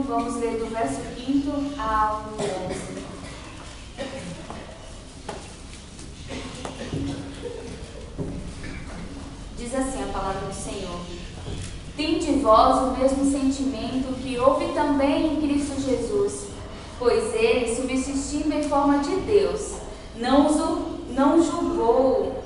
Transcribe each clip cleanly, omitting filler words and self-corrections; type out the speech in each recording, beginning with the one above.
vamos ler do verso 5 ao 11. Diz assim a palavra do Senhor: Tende vós o mesmo sentimento que houve também em Cristo Jesus, pois ele, subsistindo em forma de Deus, não julgou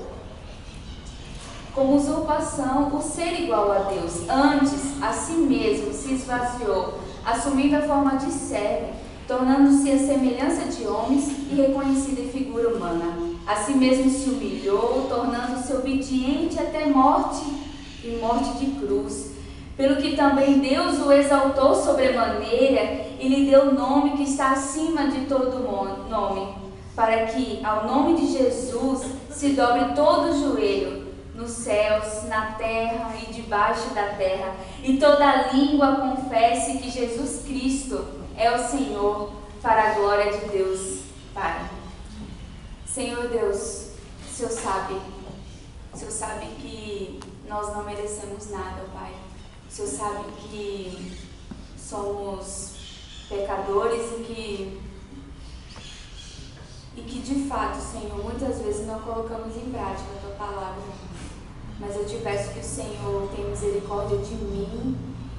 como usurpação o ser igual a Deus. Antes, a si mesmo se esvaziou, assumindo a forma de servo, tornando-se a semelhança de homens e reconhecido em figura humana. A si mesmo se humilhou, tornando-se obediente até morte e morte de cruz. Pelo que também Deus o exaltou sobremaneira e lhe deu o nome que está acima de todo nome, para que, ao nome de Jesus, se dobre todo o joelho, nos céus, na terra e debaixo da terra, e toda língua confesse que Jesus Cristo é o Senhor, para a glória de Deus Pai. Senhor Deus, o Senhor sabe que nós não merecemos nada, Pai. O Senhor sabe que somos pecadores e que de fato, Senhor, muitas vezes não colocamos em prática a Tua palavra. Mas eu te peço que o Senhor tenha misericórdia de mim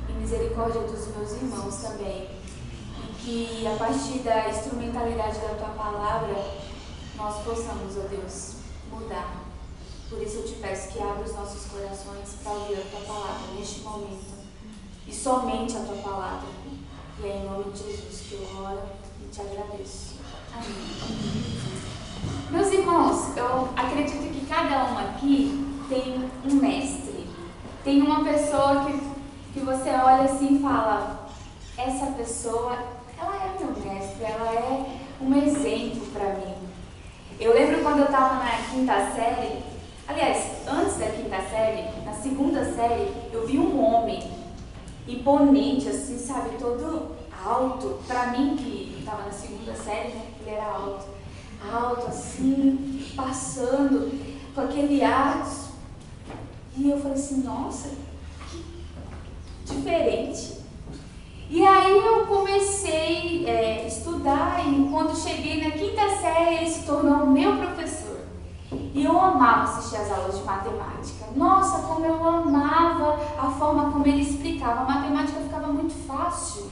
e misericórdia dos meus irmãos também. E que a partir da instrumentalidade da Tua palavra, nós possamos, ó Deus, mudar. Por isso eu te peço que abra os nossos corações para ouvir a Tua palavra neste momento. E somente a Tua palavra. E é em nome de Jesus que eu oro e te agradeço. Amém. Meus irmãos, eu acredito que cada um aqui tem um mestre. Tem uma pessoa que você olha assim e fala: essa pessoa, ela é meu mestre, ela é um exemplo para mim. Eu lembro quando eu estava na quinta série, aliás, antes da quinta série, na segunda série, eu vi um homem imponente, assim, sabe, todo alto. Para mim, que estava na segunda série, né, ele era alto assim, passando com aquele ar. E eu falei assim: nossa, que diferente. E aí eu comecei a estudar, e quando cheguei na quinta série, ele se tornou meu professor. E eu amava assistir as aulas de matemática. Nossa, como eu amava a forma como ele explicava. A matemática ficava muito fácil.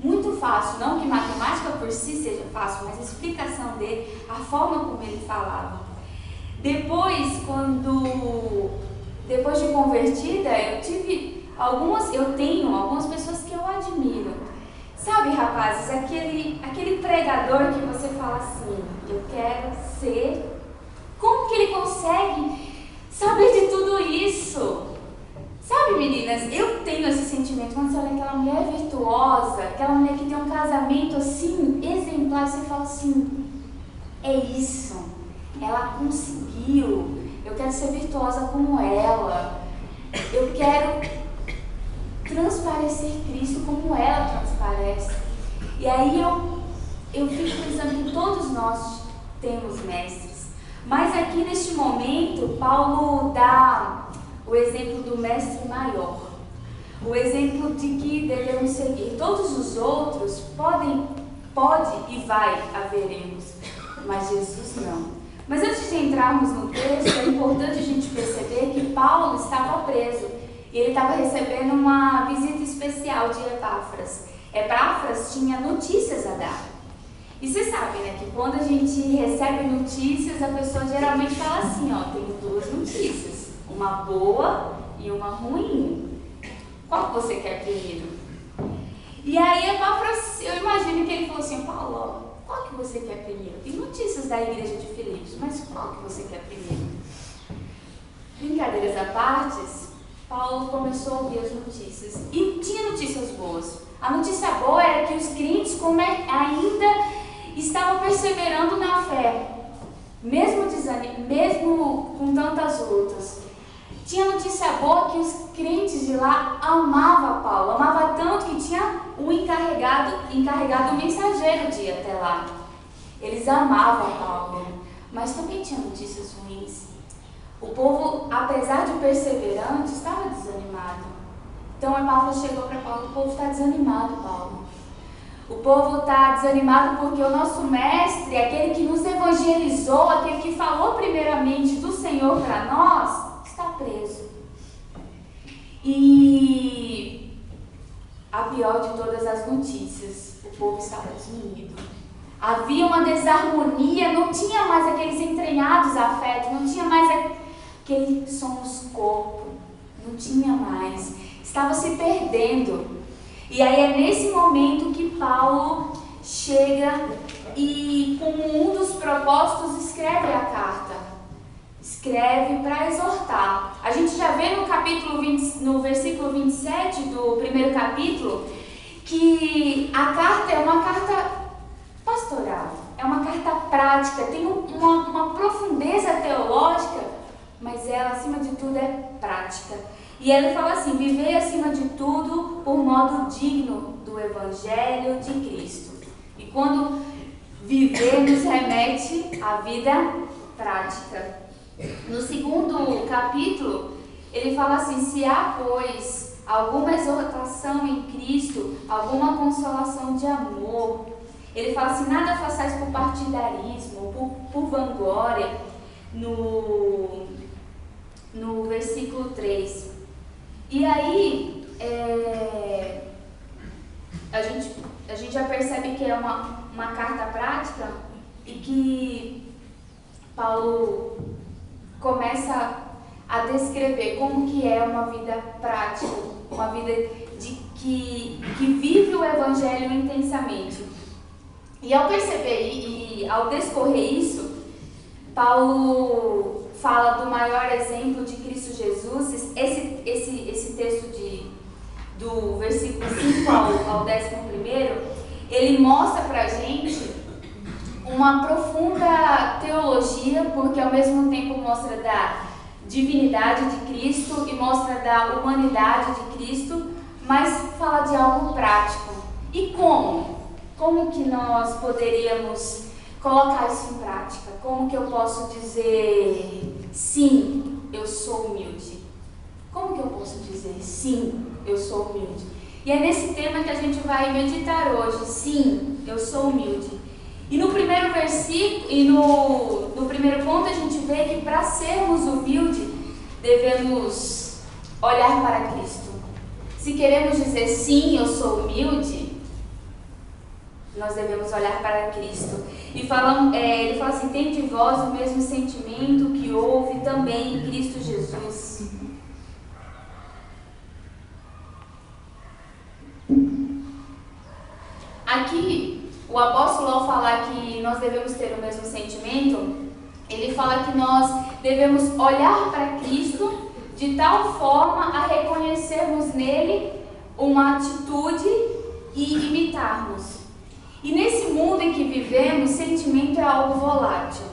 Muito fácil. Não que matemática por si seja fácil, mas a explicação dele, a forma como ele falava. Depois de convertida, eu tenho algumas pessoas que eu admiro. Sabe, rapazes, aquele pregador que você fala assim: eu quero ser. Como que ele consegue saber de tudo isso? Sabe, meninas, eu tenho esse sentimento quando você olha aquela mulher virtuosa, aquela mulher que tem um casamento assim, exemplar, você fala assim: é isso, ela conseguiu, eu quero ser virtuosa como ela, eu quero transparecer Cristo como ela transparece. E aí eu fico pensando que todos nós temos mestres. Mas aqui neste momento, Paulo dá o exemplo do mestre maior. O exemplo de que devemos seguir. Todos os outros pode e vai haver erros, mas Jesus não. Mas antes de entrarmos no texto, é importante a gente perceber que Paulo estava preso. E ele estava recebendo uma visita especial de Epáfras. Epáfras tinha notícias a dar. E você sabe, né, que quando a gente recebe notícias, a pessoa geralmente fala assim: ó, tenho duas notícias, uma boa e uma ruim. Qual que você quer primeiro? E aí Epáfras, eu imagino que ele falou assim: Paulo, qual que você quer primeiro? Tem notícias da igreja de Filipos, mas qual que você quer primeiro? Brincadeiras à parte, Paulo começou a ouvir as notícias. E tinha notícias boas. A notícia boa era que os crentes ainda estavam perseverando na fé, mesmo com tantas lutas. Tinha notícia boa que os crentes de lá amavam Paulo, amava tanto que tinha um encarregado mensageiro de ir até lá. Eles amavam Paulo, mas também tinha notícias ruins. O povo, apesar de perseverante, estava desanimado. Então Epáfras chegou para Paulo: o povo está desanimado, Paulo. O povo está desanimado porque o nosso mestre, aquele que nos evangelizou, aquele que falou primeiramente do Senhor para nós, está preso. E a pior de todas as notícias, o povo estava desunido. Havia uma desarmonia, não tinha mais aqueles entranhados afetos, não tinha mais aquele somos corpo, não tinha mais. Estava se perdendo. E aí é nesse momento que Paulo chega e, com um dos propósitos, escreve a carta. Escreve para exortar. A gente já vê no versículo 27 do primeiro capítulo, que a carta é uma carta pastoral, é uma carta prática, tem uma profundeza teológica, mas ela, acima de tudo, é prática. E ele fala assim: viver acima de tudo por modo digno do Evangelho de Cristo. E quando viver nos remete à vida prática. No segundo capítulo, ele fala assim: se há, pois, alguma exortação em Cristo, alguma consolação de amor. Ele fala assim: nada façais por partidarismo, por vanglória, no versículo 3. E aí, a gente já percebe que é uma carta prática e que Paulo começa a descrever como que é uma vida prática, uma vida que vive o Evangelho intensamente. E ao perceber e ao descorrer isso, Paulo fala do maior exemplo de Cristo Jesus. Esse texto do versículo 5 ao 11, ele mostra pra gente uma profunda teologia, porque ao mesmo tempo mostra da divindade de Cristo e mostra da humanidade de Cristo, mas fala de algo prático. E como? Como que nós poderíamos colocar isso em prática? Como que eu posso dizer sim, eu sou humilde? Como que eu posso dizer sim, eu sou humilde? E é nesse tema que a gente vai meditar hoje. Sim, eu sou humilde. E no primeiro versículo e no primeiro ponto a gente vê que para sermos humildes devemos olhar para Cristo. Se queremos dizer sim, eu sou humilde, nós devemos olhar para Cristo. E ele fala assim: tem de vós o mesmo sentimento que houve também em Cristo Jesus. Aqui, o apóstolo, ao falar que nós devemos ter o mesmo sentimento, ele fala que nós devemos olhar para Cristo de tal forma a reconhecermos nele uma atitude e imitarmos. E nesse mundo em que vivemos, sentimento é algo volátil.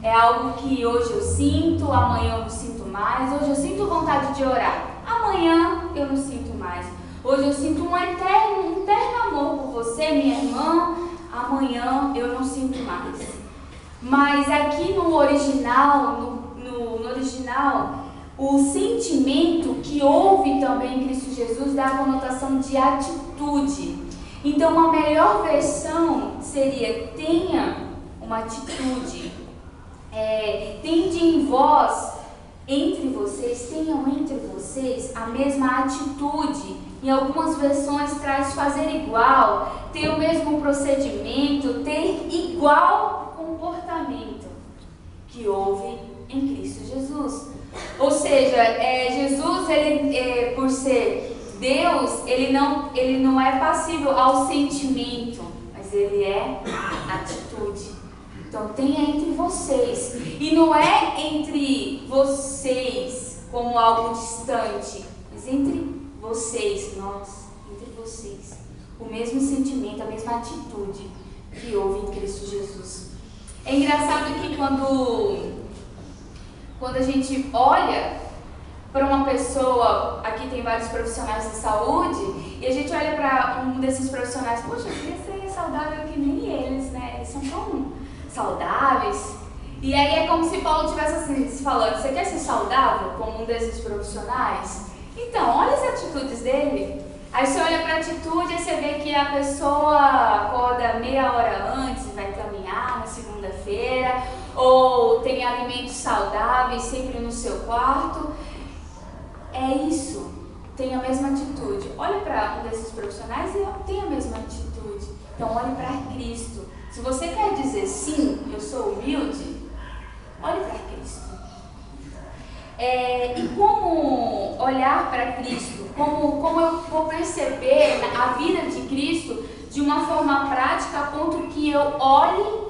É algo que hoje eu sinto, amanhã eu não sinto mais. Hoje eu sinto vontade de orar, amanhã eu não sinto mais. Hoje eu sinto um eterno amor por você, minha irmã, amanhã eu não sinto mais. Mas aqui no original, o sentimento que houve também em Cristo Jesus dá a conotação de atitude. Então, uma melhor versão seria: tenha uma atitude. Tende em vós, tenham entre vocês a mesma atitude. Em algumas versões traz fazer igual, ter o mesmo procedimento, ter igual comportamento que houve em Cristo Jesus. Ou seja, Jesus, ele, por ser Deus, ele não é passível ao sentimento, mas ele é atitude. Então tenha entre vocês, e não é entre vocês como algo distante, mas entre vocês, nós, entre vocês, o mesmo sentimento, a mesma atitude que houve em Cristo Jesus. É engraçado que quando a gente olha para uma pessoa, aqui tem vários profissionais de saúde, e a gente olha para um desses profissionais: poxa, eu queria ser saudável que nem eles, né? Eles são tão saudáveis. E aí é como se Paulo estivesse assim, falando: você quer ser saudável como um desses profissionais? Então, olha as atitudes dele. Aí você olha para a atitude e você vê que a pessoa acorda meia hora antes, vai caminhar na segunda-feira, ou tem alimentos saudáveis sempre no seu quarto. É isso, tem a mesma atitude. Olha para um desses profissionais e tem a mesma atitude. Então olhe para Cristo. Se você quer dizer sim, eu sou humilde, olhe para Cristo. E como olhar para Cristo? Como eu vou perceber a vida de Cristo de uma forma prática, a ponto que eu olhe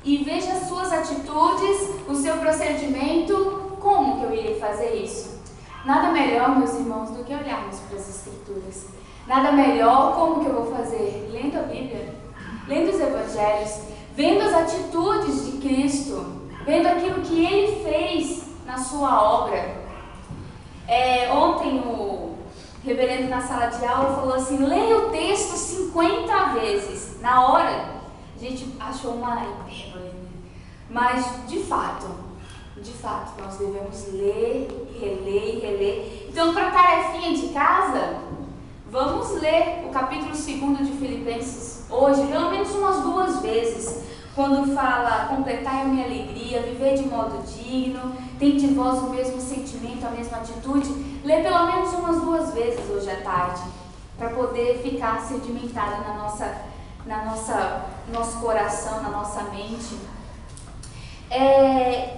e veja as suas atitudes, o seu procedimento, como que eu iria fazer isso? Nada melhor, meus irmãos, do que olharmos para as Escrituras. Nada melhor, como que eu vou fazer? Lendo a Bíblia, lendo os Evangelhos, vendo as atitudes de Cristo, vendo aquilo que Ele fez na sua obra. Ontem o reverendo na sala de aula falou assim: leia o texto 50 vezes. Na hora, a gente achou uma hipérbole, mas de fato, nós devemos ler, reler e reler. Então, para a tarefinha de casa, vamos ler o capítulo 2 de Filipenses hoje, pelo menos umas 2 vezes. Quando fala, completai a minha alegria, viver de modo digno, tende em vós o mesmo sentimento, a mesma atitude, lê pelo menos umas 2 vezes hoje à tarde, para poder ficar sedimentado nosso coração, na nossa mente.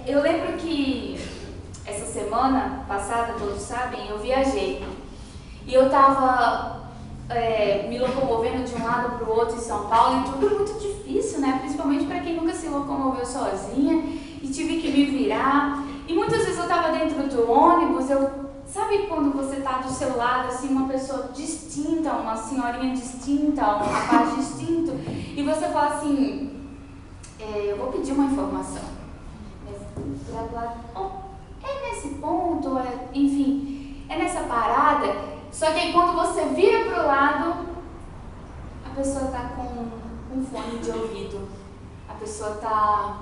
Eu lembro que essa semana passada, todos sabem, eu viajei. E eu estava me locomovendo de um lado para o outro em São Paulo, e tudo muito difícil, né? Principalmente para quem nunca se locomoveu sozinha, e tive que me virar. E muitas vezes eu estava dentro do ônibus, sabe quando você está do seu lado, assim, uma pessoa distinta, uma senhorinha distinta, um rapaz distinto, e você fala assim, eu vou pedir uma informação. É nesse ponto, enfim, é nessa parada. Só que aí quando você vira para o lado, a pessoa está com um fone de ouvido. A pessoa está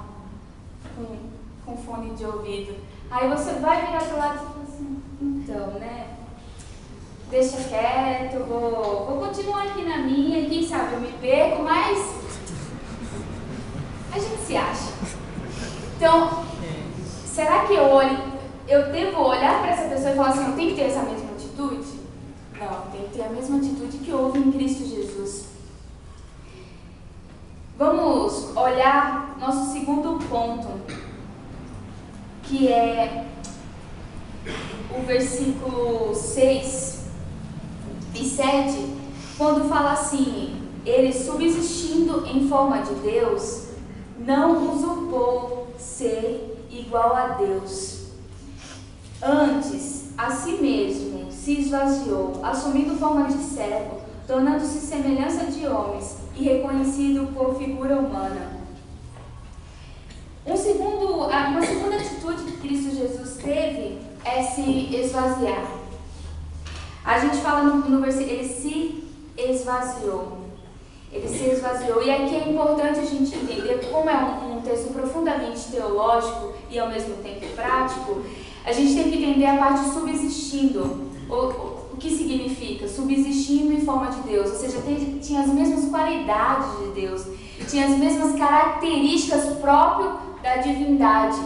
com fone de ouvido. Aí você vai virar para o lado e fala assim, então, né? Deixa quieto, vou continuar aqui na minha, quem sabe eu me perco, mas a gente se acha. Então, será que eu devo olhar para essa pessoa e falar assim, eu tenho que ter essa mesma atitude? Não, tem que ter a mesma atitude que houve em Cristo Jesus. Vamos olhar nosso segundo ponto, que é o versículo 6 e 7, quando fala assim, ele subsistindo em forma de Deus, não usurpou ser igual a Deus. Antes, a si mesmo se esvaziou, assumindo forma de servo, tornando-se semelhança de homens e reconhecido por figura humana. Uma segunda atitude que Cristo Jesus teve é se esvaziar. A gente fala no versículo, ele se esvaziou. Ele se esvaziou. E aqui é importante a gente entender, como é um texto profundamente teológico e ao mesmo tempo prático, a gente tem que entender a parte subsistindo. O que significa? Subsistindo em forma de Deus. Ou seja, tinha as mesmas qualidades de Deus, tinha as mesmas características próprias da divindade.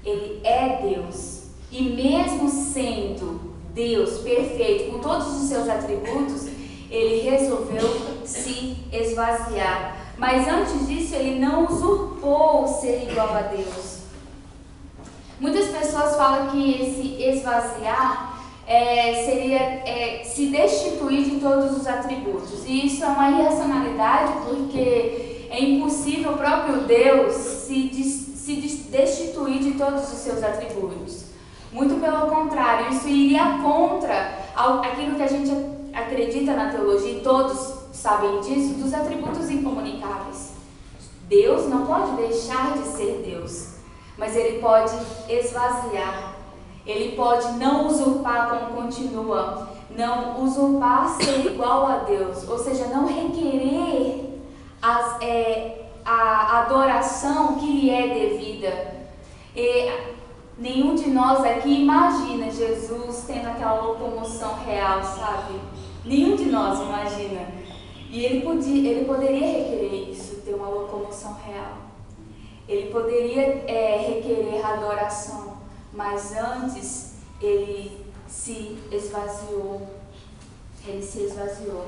Ele é Deus. E mesmo sendo Deus perfeito, com todos os seus atributos, ele resolveu se esvaziar. Mas antes disso, ele não usurpou ser igual a Deus. Muitas pessoas falam que esse esvaziar seria se destituir de todos os atributos. E isso é uma irracionalidade, porque é impossível o próprio Deus se destituir de todos os seus atributos. Muito pelo contrário, isso iria contra aquilo que a gente acredita na teologia, e todos sabem disso, dos atributos incomunicáveis. Deus não pode deixar de ser Deus, mas ele pode esvaziar, ele pode não usurpar como continua, não usurpar ser igual a Deus, ou seja, não requerer a adoração que lhe é devida. Nenhum de nós aqui imagina Jesus tendo aquela locomoção real, sabe? Nenhum de nós imagina. E ele poderia requerer isso, ter uma locomoção real. Ele poderia requerer adoração, mas antes ele se esvaziou. Ele se esvaziou.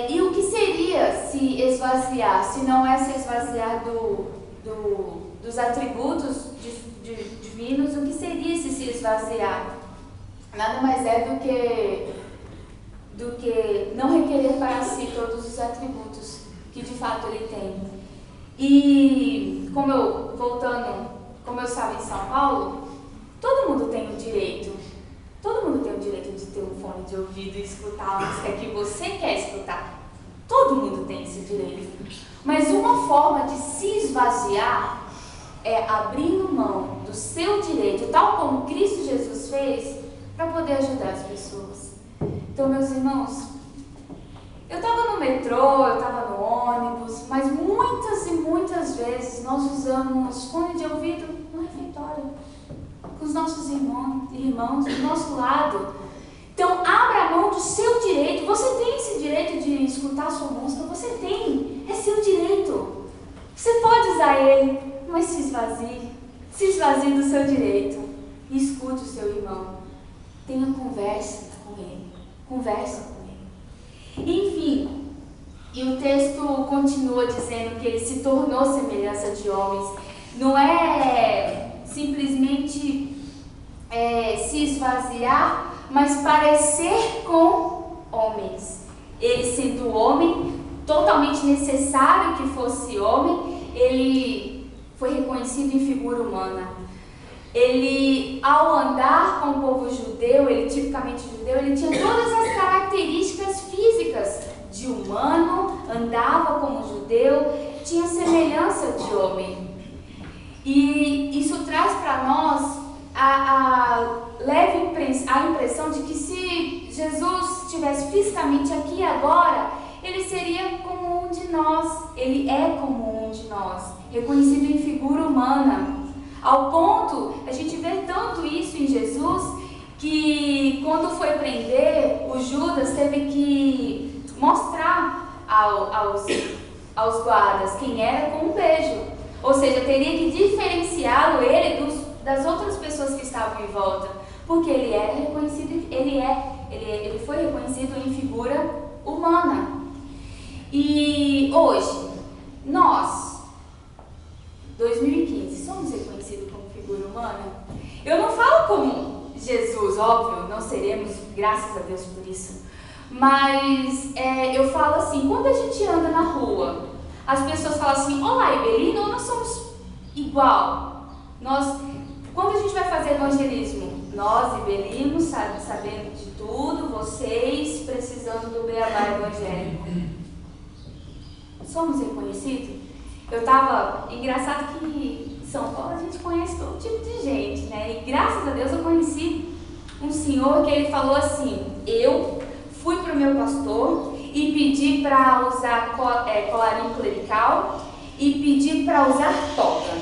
E o que seria se esvaziar, se não é se esvaziar dos atributos divinos? O que seria se esvaziar? Nada mais é do que não requerer para si todos os atributos que de fato ele tem. E como eu estava em São Paulo, todo mundo tem o direito de ter um fone de ouvido e escutar a música que você quer escutar. Todo mundo tem esse direito. Mas uma forma de se esvaziar é abrindo mão do seu direito, tal como Cristo Jesus fez, para poder ajudar as pessoas. Então, meus irmãos, eu estava no metrô, eu estava no ônibus, mas muitas e muitas vezes nós usamos fone de ouvido no refeitório, com os nossos irmãos do nosso lado. Então, abra mão do seu direito. Você tem esse direito de escutar a sua música, você tem, é seu direito. Você pode usar ele, mas se esvazie do seu direito e escute o seu irmão. Tenha conversa com ele. Enfim, e o texto continua dizendo que ele se tornou semelhança de homens. Não é simplesmente se esvaziar, mas parecer com homens. Ele sendo homem, totalmente necessário que fosse homem, ele foi reconhecido em figura humana. Ele, ao andar com o povo judeu, ele tipicamente judeu, ele tinha todas as características físicas de humano, andava como judeu, tinha semelhança de homem. E isso traz para nós a impressão de que se Jesus estivesse fisicamente aqui e agora, ele seria como um de nós, ele é como um de nós, reconhecido em figura humana. Ao ponto, a gente vê tanto isso em Jesus, que quando foi prender, o Judas teve que mostrar aos guardas quem era com um beijo. Ou seja, teria que diferenciá-lo ele das outras pessoas que estavam em volta, porque ele era reconhecido, ele foi reconhecido em figura humana. E hoje, nós, 2015, somos reconhecidos como figura humana? Eu não falo como Jesus, óbvio, não seremos, graças a Deus por isso, mas eu falo assim, quando a gente anda na rua, as pessoas falam assim, olá, Ibelino, nós somos igual. Quando a gente vai fazer evangelismo, nós, ibelinos, sabendo de tudo, vocês precisando do beabá evangélico. Somos reconhecidos? Engraçado que em São Paulo a gente conhece todo tipo de gente, né? E graças a Deus eu conheci um senhor que ele falou assim, eu fui para o meu pastor e pedi para usar colarinho clerical e pedi para usar toga,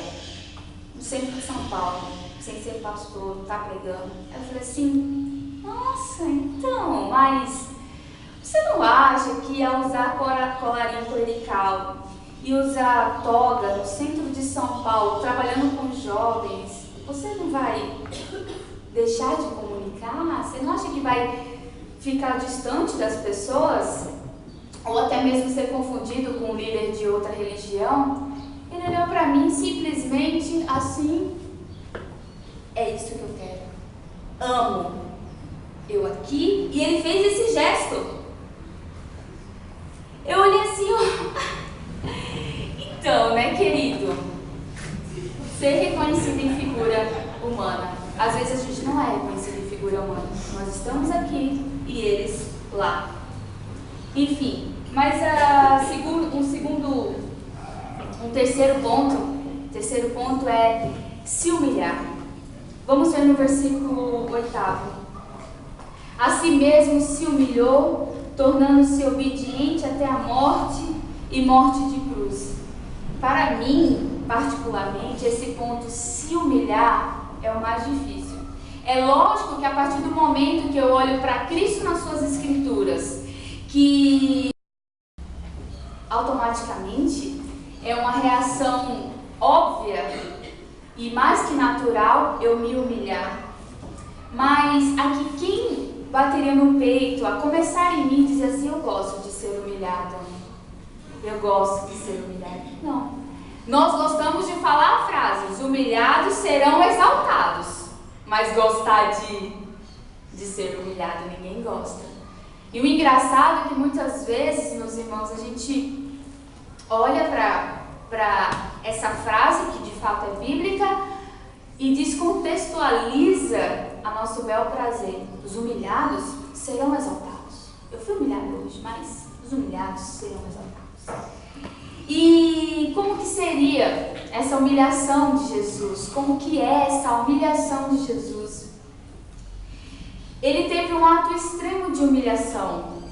no centro de São Paulo, sem ser pastor, não tá pregando. Eu falei assim, nossa, então, mas você não acha que ao usar colarinho clerical e usar toga no centro de São Paulo, trabalhando com jovens, você não vai deixar de comunicar? Você não acha que vai ficar distante das pessoas? Ou até mesmo ser confundido com um líder de outra religião? Ele olhou para mim simplesmente assim, é isso que eu quero. Amo eu aqui. E ele fez esse gesto. Eu olhei assim, então, né, querido? Ser reconhecido em figura humana. Às vezes a gente não é reconhecido em figura humana. Nós estamos aqui e eles lá. Enfim, mas um terceiro ponto é se humilhar. Vamos ver no versículo 8. A si mesmo se humilhou, tornando-se obediente até a morte e morte de cruz. Para mim, particularmente, esse ponto, se humilhar, é o mais difícil. É lógico que a partir do momento que eu olho para Cristo nas suas escrituras, que automaticamente é uma reação óbvia e mais que natural eu me humilhar. Mas aqui quem bateria no peito, a começar em mim, dizer assim, eu gosto de ser humilhado. Eu gosto de ser humilhado. Não. Nós gostamos de falar frases, humilhados serão exaltados. Mas gostar de ser humilhado ninguém gosta. E o engraçado é que muitas vezes, meus irmãos, a gente olha para essa frase, que de fato é bíblica, e descontextualiza a nosso bel prazer. Os humilhados serão exaltados. Eu fui humilhado hoje, mas os humilhados serão exaltados. E como que seria essa humilhação de Jesus? Como que é essa humilhação de Jesus? Ele teve um ato extremo de humilhação.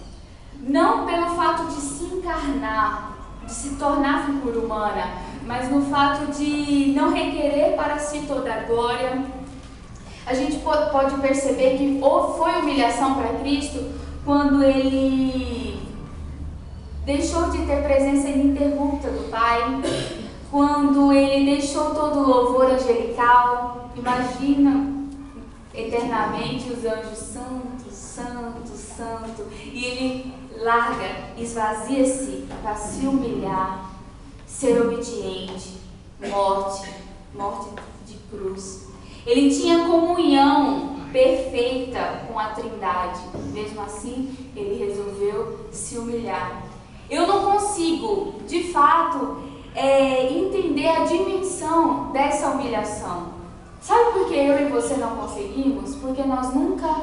Não pelo fato de se encarnar, de se tornar figura humana, mas no fato de não requerer para si toda a glória. A gente pode perceber que foi humilhação para Cristo quando ele deixou de ter presença ininterrupta do Pai, quando ele deixou todo o louvor angelical. Imagina eternamente os anjos santo, santo, santo, e ele larga, esvazia-se para se humilhar, ser obediente, morte de cruz. Ele tinha comunhão perfeita com a Trindade, mesmo assim ele resolveu se humilhar. Eu não consigo, de fato, entender a dimensão dessa humilhação. Sabe por que eu e você não conseguimos? Porque nós nunca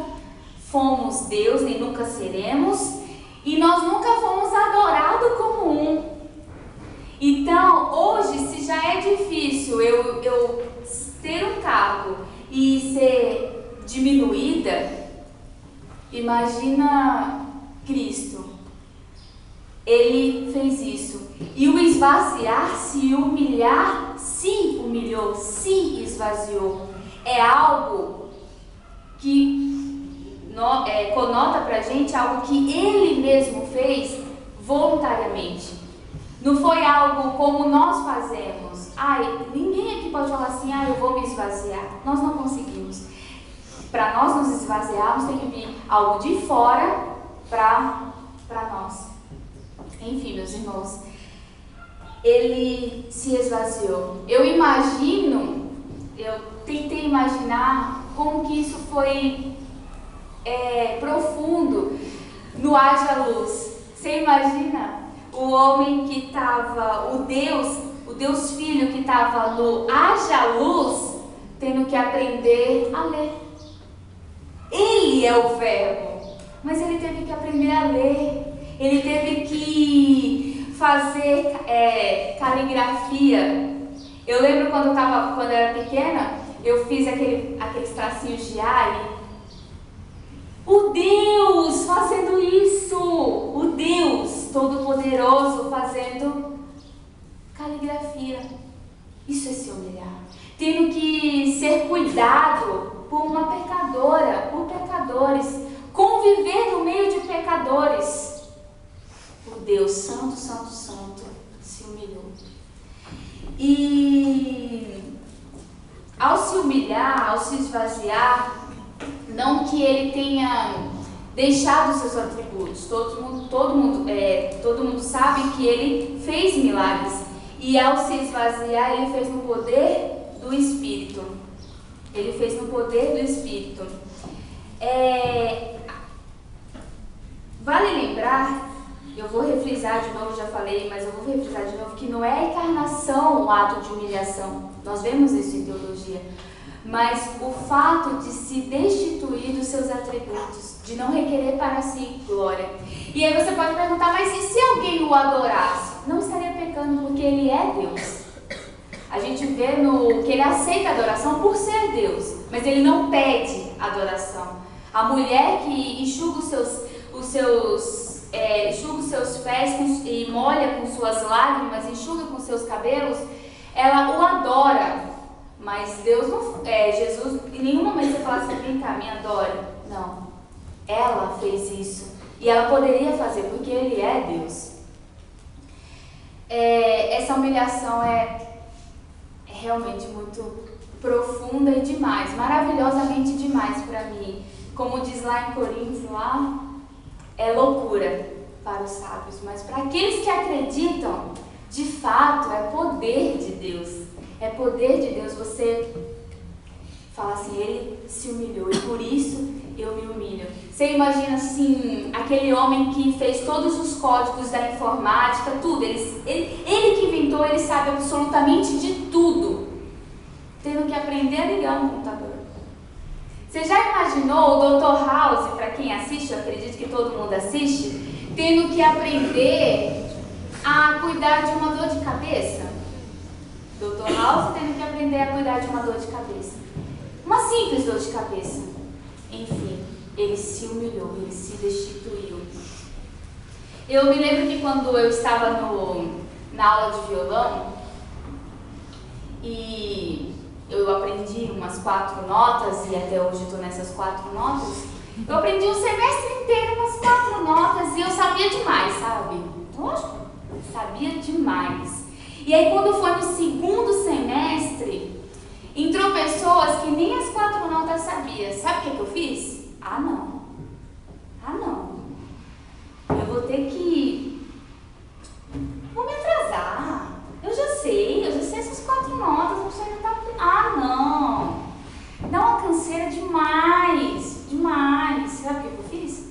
fomos Deus, nem nunca seremos, e nós nunca fomos adorados como um. Então, hoje, se já é difícil eu ter um cargo e ser diminuída, imagina Cristo. Ele fez isso. E o esvaziar, se humilhar, se humilhou, se esvaziou. É algo que conota pra gente algo que ele mesmo fez voluntariamente. Não foi algo como nós fazemos. Ninguém aqui pode falar assim, eu vou me esvaziar. Nós não conseguimos. Para nós nos esvaziarmos, tem que vir algo de fora para nós. Enfim, meus irmãos, ele se esvaziou. Eu tentei imaginar como que isso foi profundo no Haja Luz. Você imagina o homem que estava, o Deus Filho que estava no Haja Luz, tendo que aprender a ler. Ele é o verbo, mas ele teve que aprender a ler. Ele teve que fazer caligrafia. Eu lembro quando eu era pequena, eu fiz aqueles tracinhos de ar. O Deus fazendo isso! O Deus Todo-Poderoso fazendo caligrafia. Isso é se humilhar. Tendo que ser cuidado por uma pecadora, por pecadores. Conviver no meio de pecadores. O Deus Santo, Santo, Santo se humilhou. E ao se humilhar, ao se esvaziar, não que ele tenha deixado seus atributos. Todo mundo sabe que ele fez milagres. E ao se esvaziar, ele fez no poder do Espírito. Ele fez no poder do Espírito. Vale lembrar, eu vou refrisar de novo, já falei, mas eu vou refrisar de novo, que não é a encarnação um ato de humilhação. Nós vemos isso em teologia. Mas o fato de se destituir dos seus atributos, de não requerer para si glória. E aí você pode perguntar, mas e se alguém o adorasse? Não estaria pecando porque ele é Deus. A gente vê que ele aceita a adoração por ser Deus, mas ele não pede adoração. A mulher que enxuga os seus pés e molha com suas lágrimas, enxuga com seus cabelos, ela o adora. Mas Deus não, Jesus, em nenhum momento você fala assim, vem cá, me adore. Não. Ela fez isso. E ela poderia fazer, porque Ele é Deus. Essa humilhação é realmente muito profunda e demais, maravilhosamente demais para mim. Como diz lá em Coríntios, lá, é loucura para os sábios, mas para aqueles que acreditam, de fato, é poder de Deus. É poder de Deus. Você fala assim, Ele se humilhou e por isso eu me humilho. Você imagina assim, aquele homem que fez todos os códigos da informática, tudo, ele que inventou, ele sabe absolutamente de tudo, tendo que aprender a ligar um computador. Você já imaginou o Dr. House, para quem assiste, eu acredito que todo mundo assiste, tendo que aprender a cuidar de uma dor de cabeça? Dr. House tendo que aprender a cuidar de uma dor de cabeça. Uma simples dor de cabeça. Enfim, ele se humilhou, ele se destituiu. Eu me lembro que quando eu estava na aula de violão, e eu aprendi umas 4 notas, e até hoje estou nessas 4 notas, eu aprendi um semestre inteiro umas 4 notas, e eu sabia demais, sabe? Lógico, sabia demais. E aí quando foi no segundo semestre, entrou pessoas que nem as 4 notas sabiam. Sabe o que eu fiz? Não. Eu vou ter que... Vou me atrasar. Eu já sei essas 4 notas, a pessoa ainda tá... não. Dá uma canseira demais. Sabe o que eu fiz?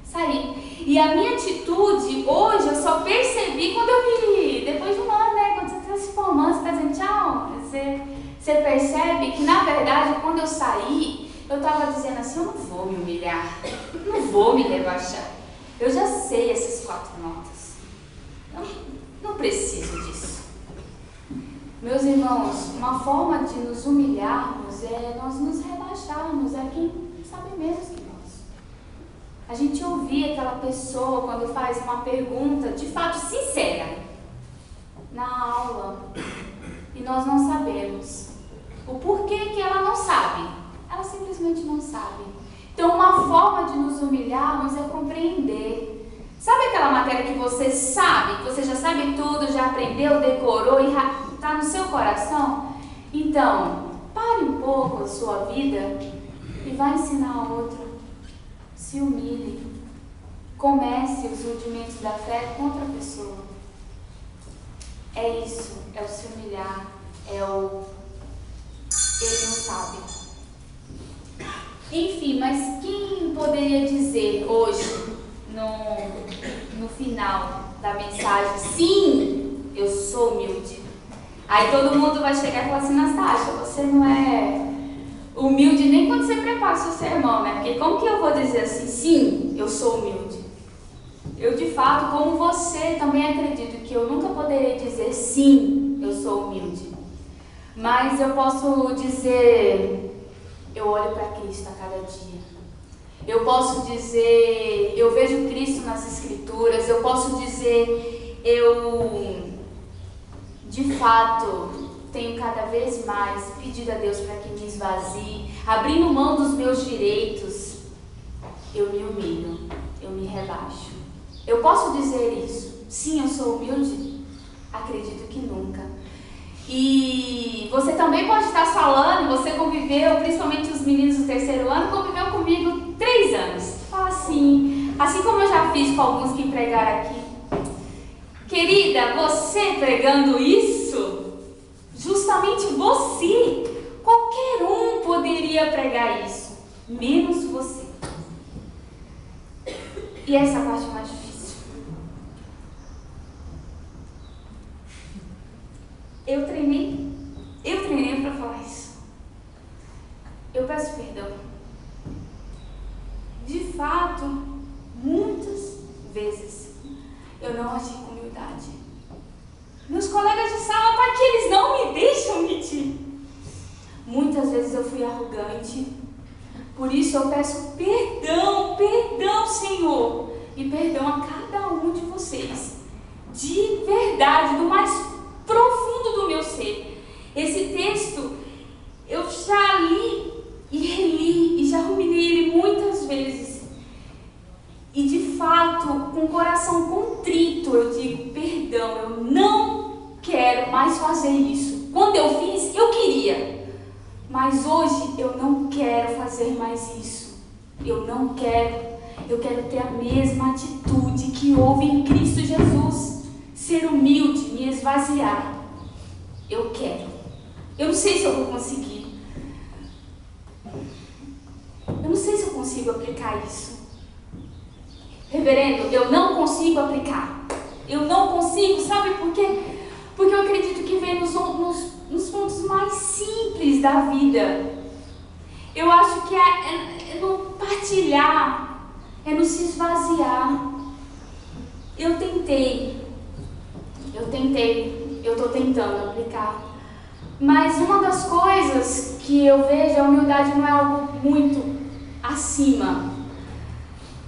Saí. E a minha atitude, hoje, eu só percebi quando eu vi, depois de um ano, né? Quando você está se formando, você está dizendo tchau, você percebe que, na verdade, quando eu saí, eu estava dizendo assim, eu não vou me humilhar, não vou me rebaixar. Eu já sei essas 4 notas. Eu não preciso disso. Meus irmãos, uma forma de nos humilharmos é nós nos rebaixarmos, é quem sabe menos que nós. A gente ouvir aquela pessoa quando faz uma pergunta, de fato, sincera, na aula, e nós não sabemos o porquê que ela não sabe. Ela simplesmente não sabe. Então, uma forma de nos humilharmos é compreender. Sabe aquela matéria que você sabe, que você já sabe tudo, já aprendeu, decorou e está no seu coração? Então, pare um pouco a sua vida e vai ensinar a outra. Se humilhe. Comece os rudimentos da fé com outra pessoa. É isso, é o se humilhar, é o... Ele não sabe. Enfim, mas quem poderia dizer hoje, no final da mensagem, sim, eu sou humilde? Aí todo mundo vai chegar e falar assim, Nastácia, você não é humilde nem quando você prepara o seu sermão, né? Porque como que eu vou dizer assim, sim, eu sou humilde? Eu, de fato, como você, também acredito que eu nunca poderei dizer sim, eu sou humilde. Mas eu posso dizer, eu olho para Cristo a cada dia. Eu posso dizer, eu vejo Cristo nas Escrituras. Eu posso dizer, eu, de fato, tenho cada vez mais pedido a Deus para que me esvazie, abrindo mão dos meus direitos. Eu me humilho, eu me rebaixo. Eu posso dizer isso? Sim, eu sou humilde? Acredito que nunca. E você também pode estar falando, você conviveu, principalmente os meninos do 3º ano, conviveu comigo 3 anos. Fala assim como eu já fiz com alguns que pregaram aqui. Querida, você pregando isso, justamente você, qualquer um poderia pregar isso, menos você. E essa é a parte mais difícil. Eu treinei para falar isso. Eu peço perdão. De fato, muitas vezes eu não agi com humildade. Meus colegas de sala, para que eles não me deixam mentir. Muitas vezes eu fui arrogante. Por isso eu peço perdão, Senhor, e perdão a cada um de vocês. De verdade, do mais profundo do meu ser. Esse texto coração contrito, eu digo, perdão, eu não quero mais fazer isso. Quando eu fiz, eu queria, mas hoje eu não quero fazer mais isso. Eu não quero. Eu quero ter a mesma atitude que houve em Cristo Jesus. Ser humilde, me esvaziar. Eu quero. Eu não sei se eu vou conseguir. Eu não sei se eu consigo aplicar isso. Reverendo, eu não consigo aplicar. Eu não consigo, sabe por quê? Porque eu acredito que vem nos pontos mais simples da vida. Eu acho que é no partilhar, é no se esvaziar. Eu estou tentando aplicar. Mas uma das coisas que eu vejo, a humildade não é algo muito acima.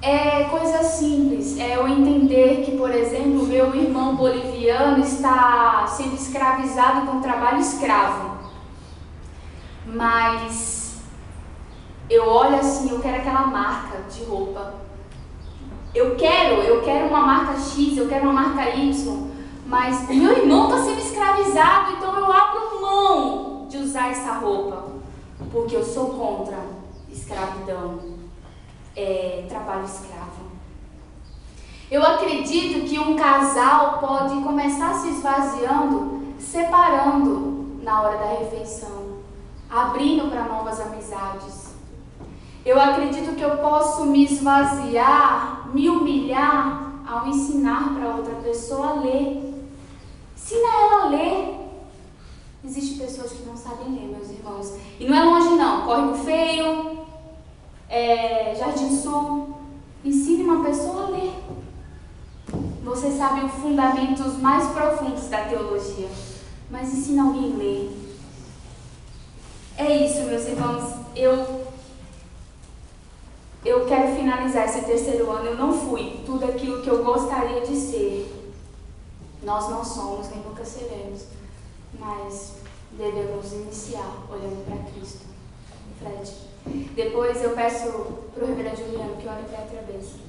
É coisa simples, é eu entender que, por exemplo, meu irmão boliviano está sendo escravizado com trabalho escravo. Mas eu olho assim, eu quero aquela marca de roupa. Eu quero uma marca X, eu quero uma marca Y, mas o meu irmão está sendo escravizado, então eu abro mão de usar essa roupa, porque eu sou contra escravidão, trabalho escravo. Eu acredito que um casal pode começar se esvaziando, separando na hora da refeição, abrindo para novas amizades. Eu acredito que eu posso me esvaziar, me humilhar ao ensinar para outra pessoa a ler. Ensina ela a ler. Existem pessoas que não sabem ler, meus irmãos. E não é longe não. Córrego Feio, Jardim Sul. Ensine uma pessoa a ler. Você sabe os fundamentos mais profundos da teologia. Mas ensina alguém a ler. É isso, meus irmãos. Eu quero finalizar esse terceiro ano. Eu não fui tudo aquilo que eu gostaria de ser. Nós não somos, nem nunca seremos. Mas devemos iniciar olhando para Cristo. Fred. Depois eu peço para o reverendo Juliano que ore para a bênção.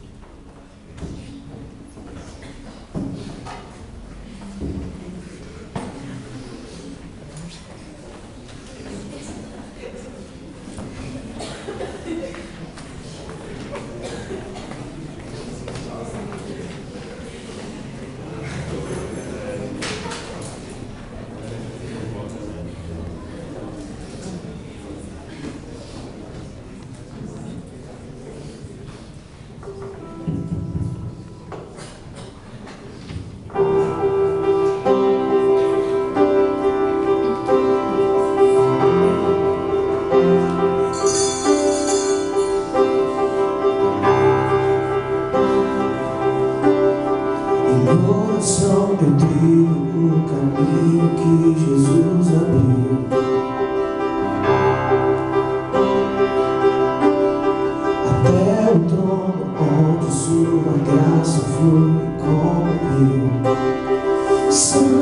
So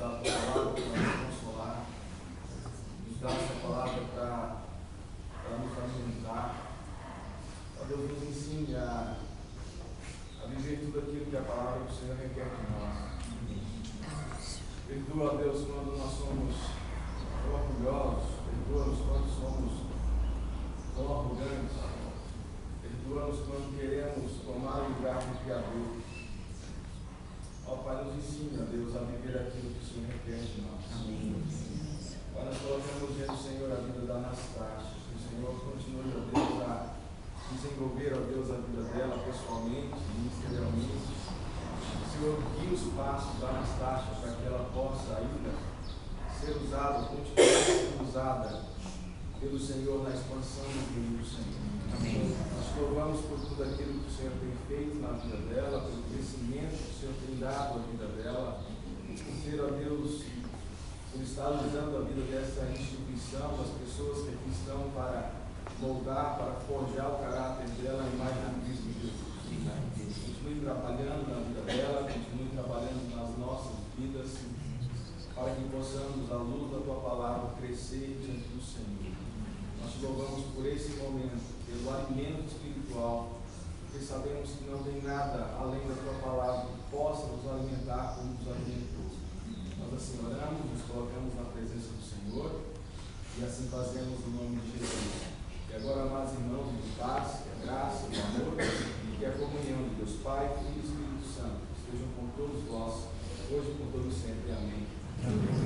a tua palavra para nos consolar, nos dá essa palavra para nos alimentar. Ó Deus, nos ensine a viver tudo aquilo que a palavra do Senhor requer de nós. Perdoa, Deus, quando nós somos tão orgulhosos, perdoa-nos quando somos tão arrogantes, perdoa-nos quando queremos tomar o lugar do Criador. Ó Pai, nos ensina, Deus, a viver aquilo que o Senhor requer de nós. Amém. Pai, nós colocamos diante do Senhor a vida da Anastácia, que o Senhor continue, ó Deus, a desenvolver, ó Deus, a vida dela pessoalmente, ministerialmente. Senhor, guie os passos da Anastácia para que ela possa ainda ser usada, continuar sendo usada pelo Senhor na expansão do reino do Senhor. Amém. Nós te louvamos por tudo aquilo que o Senhor tem feito na vida dela, pelo crescimento que o Senhor tem dado à vida dela, por ser, ó Deus, por estar usando a vida dessa instituição, das pessoas que aqui estão para moldar, para forjar o caráter dela em mais de Cristo Jesus. Continue trabalhando na vida dela, continue trabalhando nas nossas vidas, para que possamos, à luz da tua palavra, crescer diante do Senhor. Nós te louvamos por esse momento, pelo alimento espiritual, porque sabemos que não tem nada além da tua palavra que possa nos alimentar como nos alimentou. Nós assim oramos, nos colocamos na presença do Senhor e assim fazemos no nome de Jesus. E agora, amados irmãos, de paz, que a graça, o amor e que a comunhão de Deus Pai, Filho e Espírito Santo estejam com todos vós, hoje e por todo sempre. Amém. Amém.